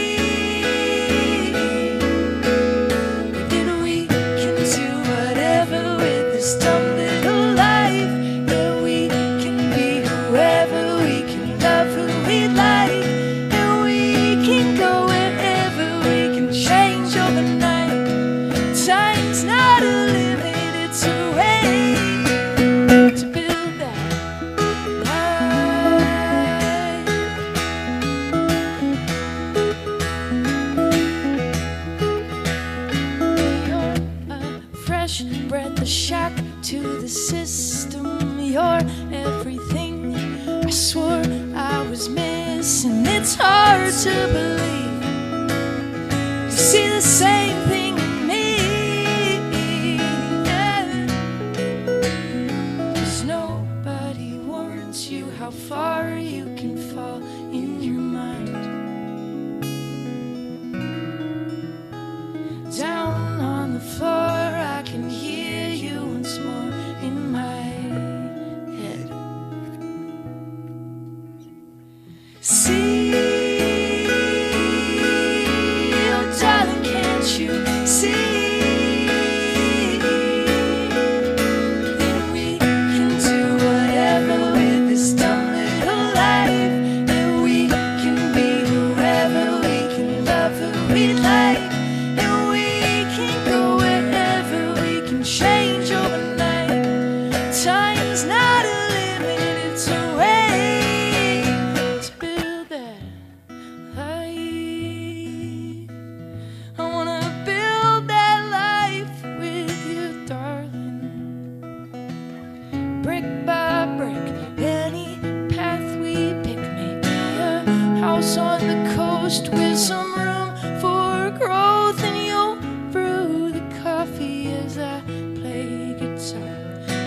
Breath, a shock to the system. You're everything I swore I was missing. It's hard to believe you see the same thing in me. Yeah. 'Cause nobody warns you how far you can fall in your mind. Down on the floor, I can hear you once more in my head. See, oh darling, can't you see? Then we can do whatever with this dumb little life. And we can be whoever, we can love who we like. Change overnight. Time's not a limit, it's a way to build that life. I wanna build that life with you, darling. Brick by brick, any path we pick, maybe a house on the coast with some room for growth, and you'll brew the coffee as I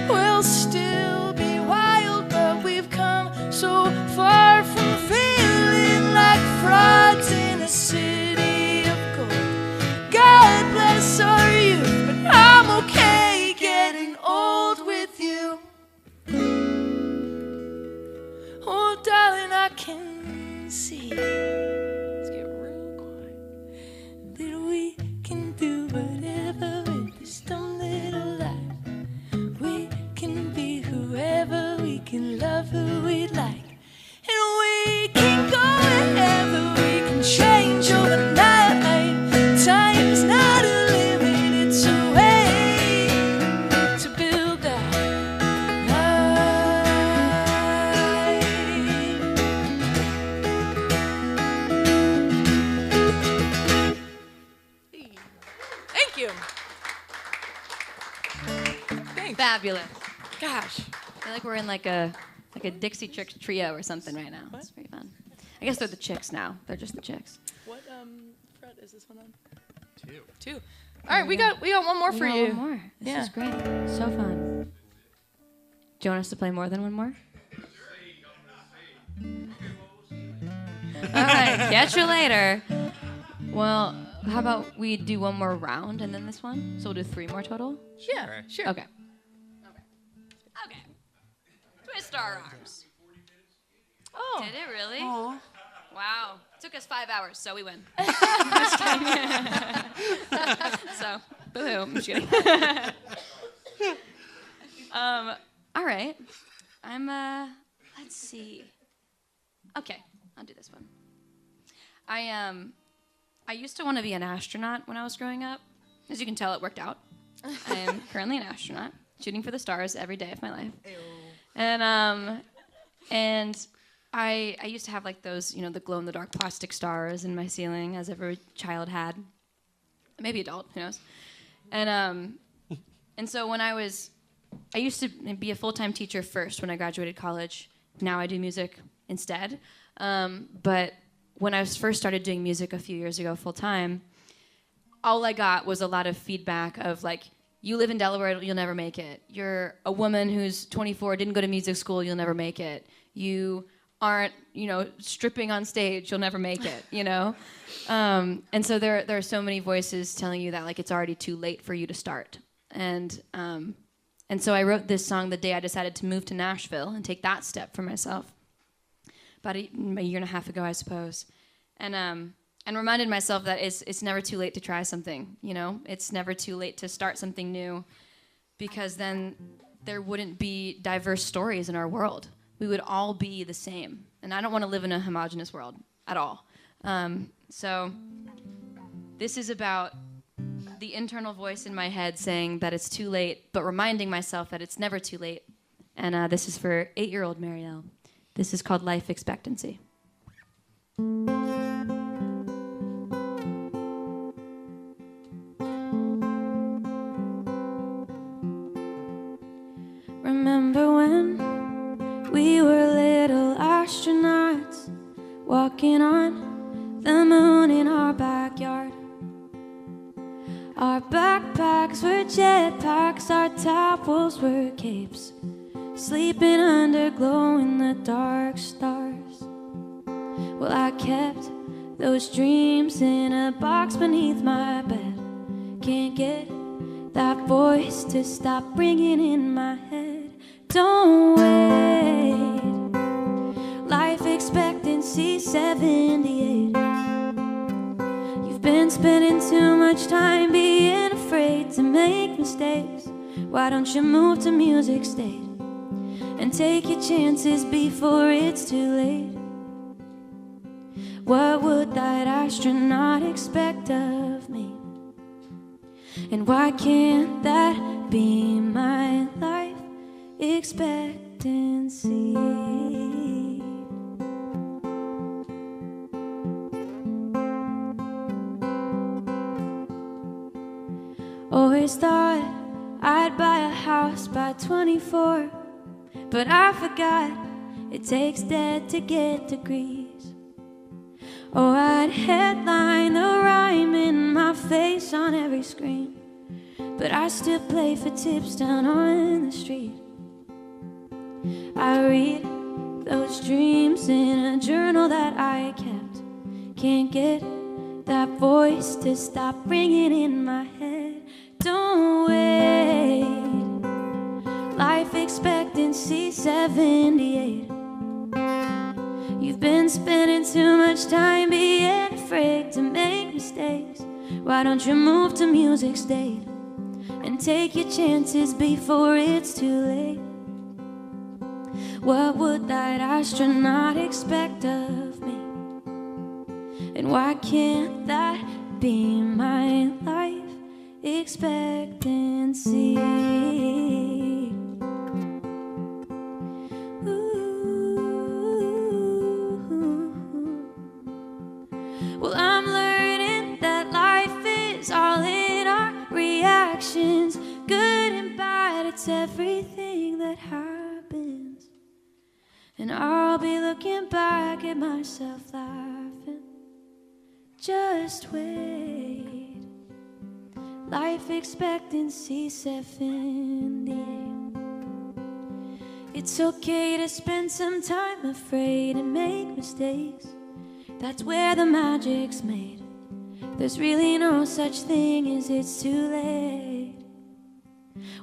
we'll still be wild, but we've come so far from feeling like frauds in a city of gold. God bless our youth, but I'm okay getting old with you. Oh, darling, I can see. Let's get real quiet. That we can do whatever with this dumb little life. We can be whoever, we can love who we like. And we can go wherever, we can change overnight. Time's not a limit, it's a way to build that life. Thank you. Thanks. Fabulous. Gosh. I feel like we're in like a Dixie Chicks trio or something right now. What? It's pretty fun. I guess they're the chicks now. They're just the chicks. What fret is this one on? 2. 2. All right, we got one more for We got you. One more. This Yeah. is great. So fun. Do you want us to play more than one more? All right, catch you later. Well, how about we do one more round and then this one? So we'll do 3 more total? Yeah, sure. Okay. Twist our arms. Oh. Did it really? Aw. Wow. It took us 5 hours, so we win. So, boo-hoo. I'm just kidding. All right. Let's see. Okay, I'll do this one. I used to want to be an astronaut when I was growing up. As you can tell, it worked out. I am currently an astronaut, shooting for the stars every day of my life. And I used to have like those, the glow-in-the-dark plastic stars in my ceiling, as every child had. Maybe adult, who knows? And so when I used to be a full-time teacher first when I graduated college. Now I do music instead. But when I first started doing music a few years ago full-time, all I got was a lot of feedback of like, you live in Delaware, you'll never make it. You're a woman who's 24, didn't go to music school, you'll never make it. You aren't, stripping on stage, you'll never make it, And so there are so many voices telling you that like it's already too late for you to start. And so I wrote this song the day I decided to move to Nashville and take that step for myself. About a year and a half ago, I suppose. And reminded myself that it's never too late to try something, It's never too late to start something new, because then there wouldn't be diverse stories in our world. We would all be the same. And I don't want to live in a homogenous world at all. So this is about the internal voice in my head saying that it's too late, but reminding myself that it's never too late. And this is for 8-year-old Marielle. This is called Life Expectancy. Remember when we were little astronauts walking on the moon in our backyard? Our backpacks were jetpacks, our towels were capes, sleeping under glow-in-the-dark stars. Well, I kept those dreams in a box beneath my bed. Can't get that voice to stop ringing in my head. Don't wait. Life expectancy 78. You've been spending too much time being afraid to make mistakes. Why don't you move to music state and take your chances before it's too late? What would that astronaut expect of me? And why can't that be my life expectancy? Always thought I'd buy a house by 24, but I forgot it takes debt to get degrees. Oh, I'd headline the rhyme in my face on every screen, but I still play for tips down on the street. I read those dreams in a journal that I kept. Can't get that voice to stop ringing in my head. Don't wait. Life expectancy 78. You've been spending too much time being afraid to make mistakes. Why don't you move to music state and take your chances before it's too late? What would that astronaut expect of me? And why can't that be my life expectancy? Well, I'm learning that life is all in our reactions, good and bad, it's everything that looking back at myself laughing. Just wait. Life expectancy 78. It's okay to spend some time afraid and make mistakes. That's where the magic's made. There's really no such thing as it's too late.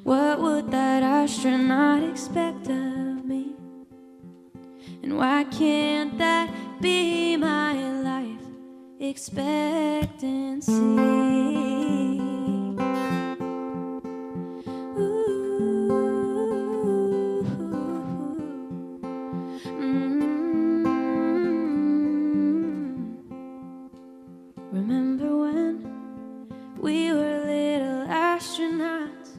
What would that astronaut expect of me? And why can't that be my life expectancy? Remember when we were little astronauts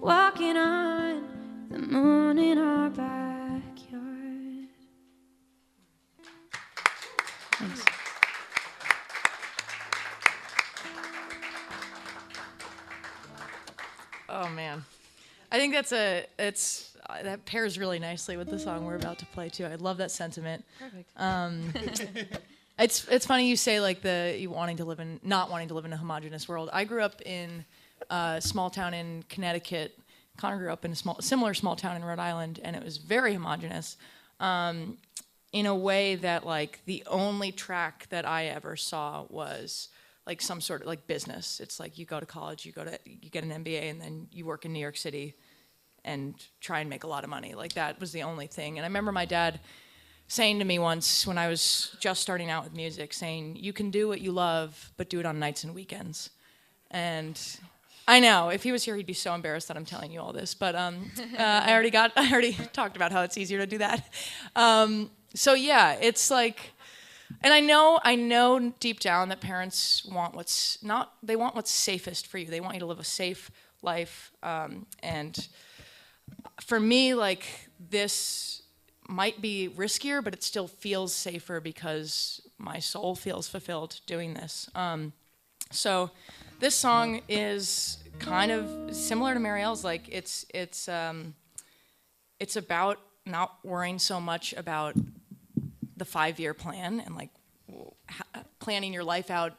walking on the moon in our backyard? Thanks. Oh man, I think that pairs really nicely with the song we're about to play too. I love that sentiment. Perfect. It's funny you say like not wanting to live in a homogenous world. I grew up in a small town in Connecticut. Connor grew up in a similar small town in Rhode Island, and it was very homogenous in a way that like the only track that I ever saw was like some sort of like business. It's like you go to college, you get an MBA, and then you work in New York City and try and make a lot of money. Like that was the only thing. And I remember my dad saying to me once when I was just starting out with music, saying, you can do what you love, but do it on nights and weekends. And I know, if he was here, he'd be so embarrassed that I'm telling you all this, but I already talked about how it's easier to do that. So yeah, it's like, and I know deep down that parents want they want what's safest for you. They want you to live a safe life. And for me, like this might be riskier, but it still feels safer because my soul feels fulfilled doing this. So this song is kind of similar to Marielle's. Like it's about not worrying so much about the 5-year plan and like planning your life out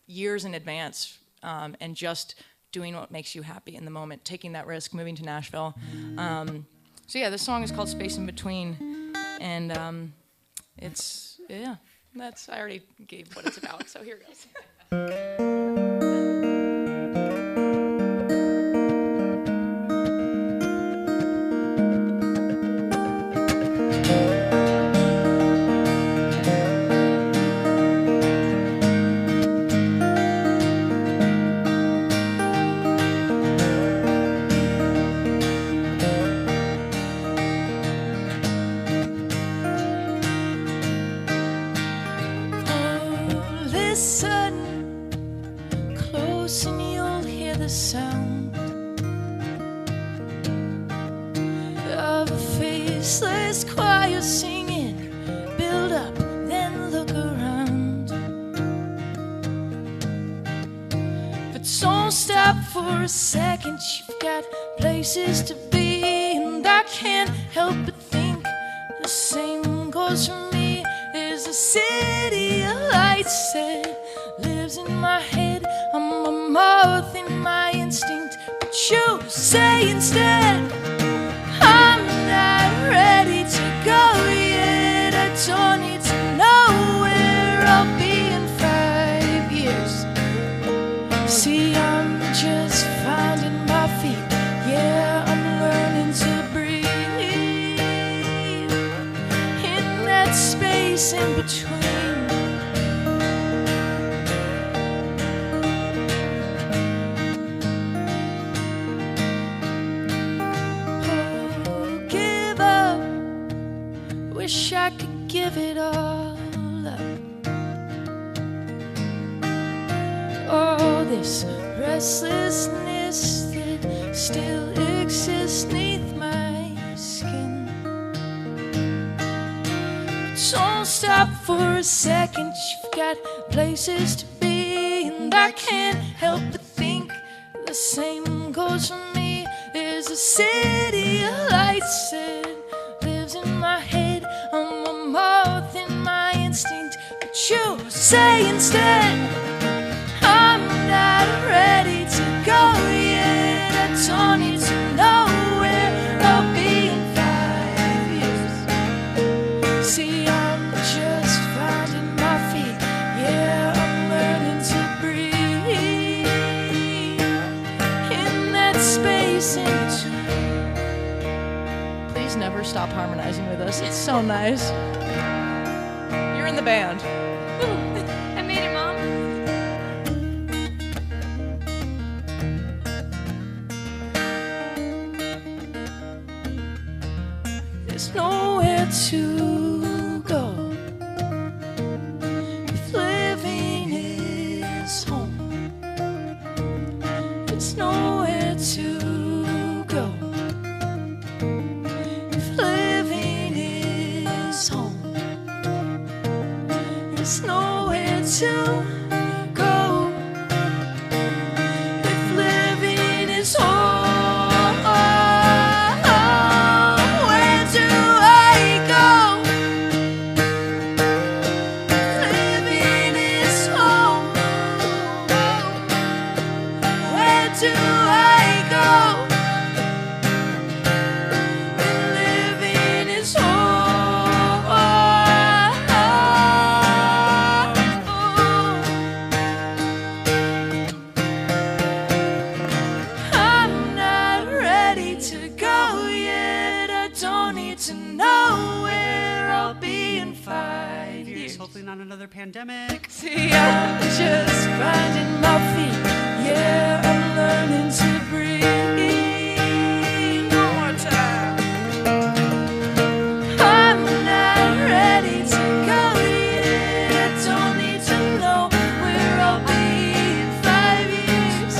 years in advance, and just doing what makes you happy in the moment, taking that risk, moving to Nashville. So yeah, this song is called Space in Between, and I already gave what it's about, so here it goes. For a second, you've got places to be, and I can't help but think the same goes for me. There's a city of lights that lives in my head. I'm a moth in my instinct, but you say instead I'm not ready to go yet. I don't need to know where I'll be in 5 years. See, I'm just finding my feet. Yeah, I'm learning to breathe in that space in between. Oh, give up. Wish I could give it all up. Oh, this restlessness that still exists neath my skin. Don't stop for a second, you've got places to be, and I can't help but think the same goes for me. There's a city of lights that lives in my head. I'm a moth say instead, I'm not ready to go yet. I don't need to know where I'll be in 5 years. See, I'm just finding my feet. Yeah, I'm learning to breathe in that space in between. Please never stop harmonizing with us. It's so nice. You're in the band. I made it, Mom. There's nowhere to go if living is home. There's nowhere to go if living is home. There's nowhere to go if living is home. Where do I go? Living is home. Where do I go? Living is I'm not ready to go yet. I don't need to know where I'll be in 5 years. Hopefully not another pandemic. See, I'm just finding my feet. Yeah, I'm learning to breathe. One more time. I'm not ready to go yet. I don't need to know where I'll be in 5 years.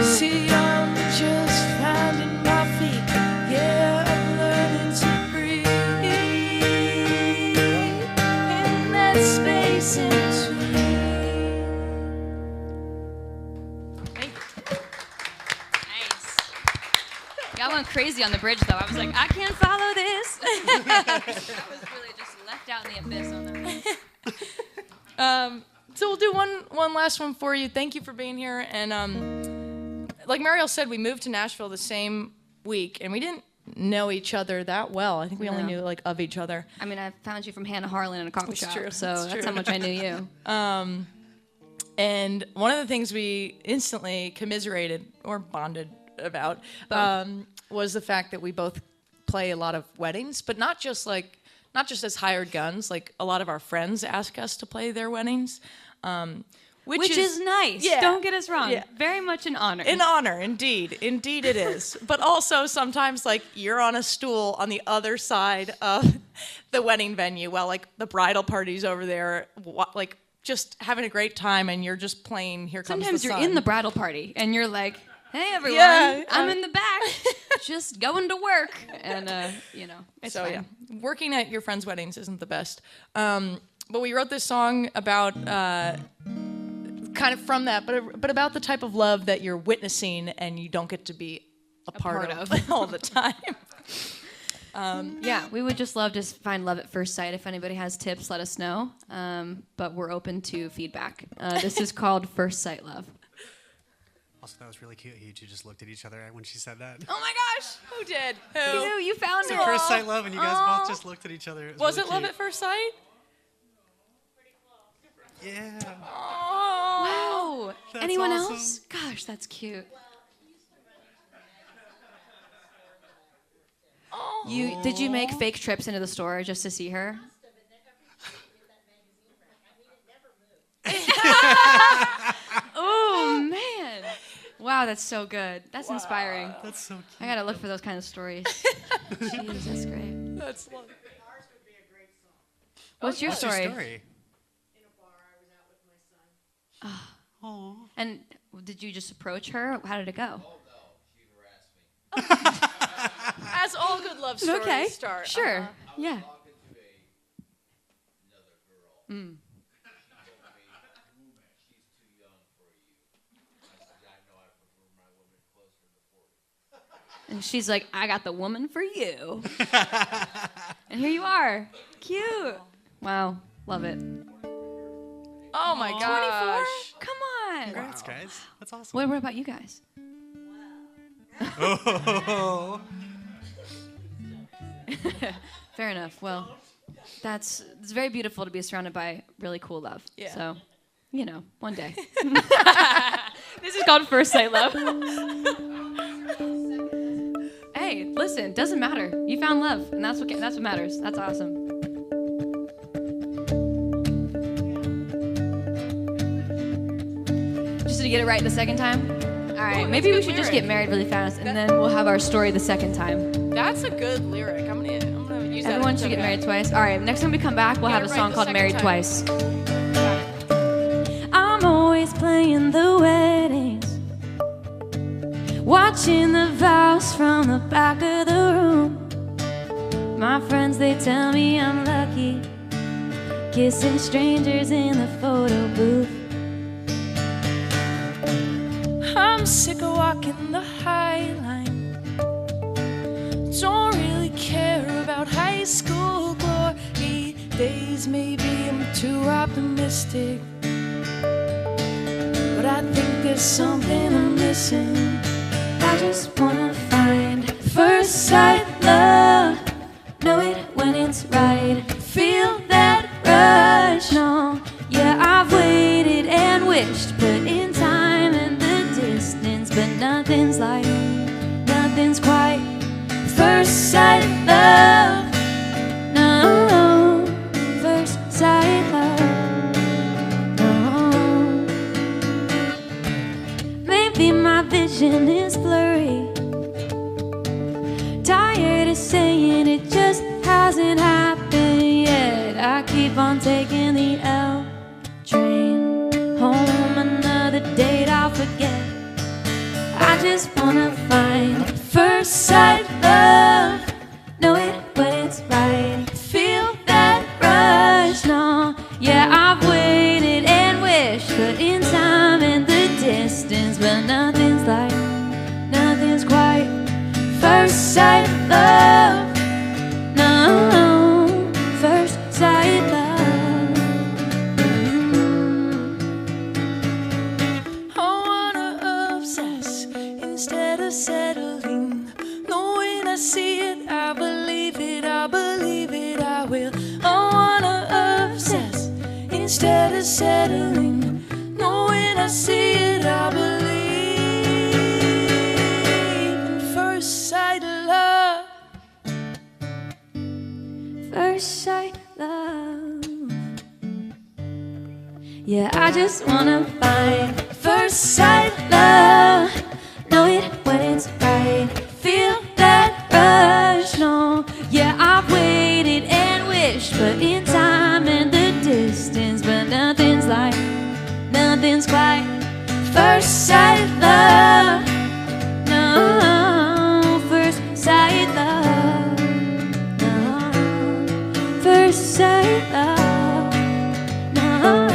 See, I'm just finding my feet. Yeah, I'm learning to breathe in that space in between. Nice. Y'all went crazy on the bridge, though. I was like, I can't follow this. I was really just left out in the abyss on that one. So we'll do one last one for you. Thank you for being here. And like Marielle said, we moved to Nashville the same week, and we didn't know each other that well. I think we only No. knew like of each other. I mean, I found you from Hannah Harlan in a coffee shop, true. so That's that's true. how much I knew you. And one of the things we instantly commiserated or bonded about was the fact that we both play a lot of weddings, but not just as hired guns. Like a lot of our friends ask us to play their weddings, Which is nice. Yeah. Don't get us wrong. Yeah. Very much an honor. An honor, indeed. Indeed it is. But also sometimes, like, you're on a stool on the other side of the wedding venue while, like, the bridal party's over there, like, just having a great time, and you're just playing Here Comes Sometimes the you're Sun. in the bridal party, and you're like, hey, everyone, Yeah, I'm in the back, just going to work. And, it's So, fine. yeah. Working at your friends' weddings isn't the best. But we wrote this song about... kind of from that, but about the type of love that you're witnessing and you don't get to be a part of all the time. Yeah, we would just love to find love at first sight. If anybody has tips, let us know. But we're open to feedback. This is called First Sight Love. Also, that was really cute. You two just looked at each other when she said that. Oh my gosh! Who did? You found So it. first sight love, and you guys both just looked at each other. Was really it love cute. at first sight? Yeah. Wow. That's Anyone awesome. else? Gosh, that's cute. Did you make fake trips into the store just to see her? Oh man! Wow, that's so good. That's inspiring. That's so cute. I gotta look for those kind of stories. Jeez, that's great. That's love. What's your What's your story? story? Oh. And did you just approach her? How did it go? As all good love stories Okay, start. sure. Yeah. And she's like, I got the woman for you. And here you are. Cute. Wow. Love it. my gosh. Come on. Congrats, guys. That's awesome. What about you guys? Oh. Fair enough. Well, it's very beautiful to be surrounded by really cool love. Yeah. So, one day. This is called First Sight Love. Hey, listen, doesn't matter. You found love, and that's what matters. That's awesome. Just to get it right the second time? All right, maybe we should just get married really fast, and then we'll have our story the second time. That's a good lyric. I'm gonna use that. Everyone should get married twice. All right, next time we come back, we'll have a song called Married Twice. I'm always playing the weddings, watching the vows from the back of the room. My friends, they tell me I'm lucky, kissing strangers in the photo booth. I'm sick of walking the High Line, don't really care about high school glory days. Maybe I'm too optimistic, but I think there's something I'm missing. I just wanna find first sight love, know it when it's right, feel that rush. No, yeah, I've waited and wished, put in time and the distance, but nothing's quite first sight love. No, first sight love. No. Maybe my vision is blurry, tired of saying it just hasn't happened yet. I keep on taking the L train home, another date I'll forget. I just wanna find first sight love, know it when it's right, feel that rush. No, yeah, I've waited and wished, put in time and the distance, but nothing's quite first sight love. No, first sight love. I wanna obsess instead of settling, knowing I see it, I believe it, I believe it, I will. I wanna obsess instead of settling, knowing I see it, I believe in first sight love. First sight love. Yeah, I just wanna find first sight love, know it when it's right, feel that rush. No, yeah, I've waited and wished, put in time and the distance, but nothing's quite first sight love. No, first sight love. No, first sight love. No,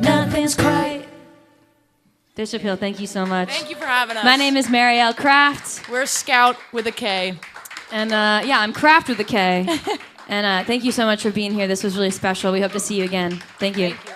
nothing's quite. Bishop Hill, thank you so much. Thank you for having us. My name is Marielle Kraft. We're Skout with a K. And I'm Kraft with a K. And thank you so much for being here. This was really special. We hope to see you again. Thank you. Thank you.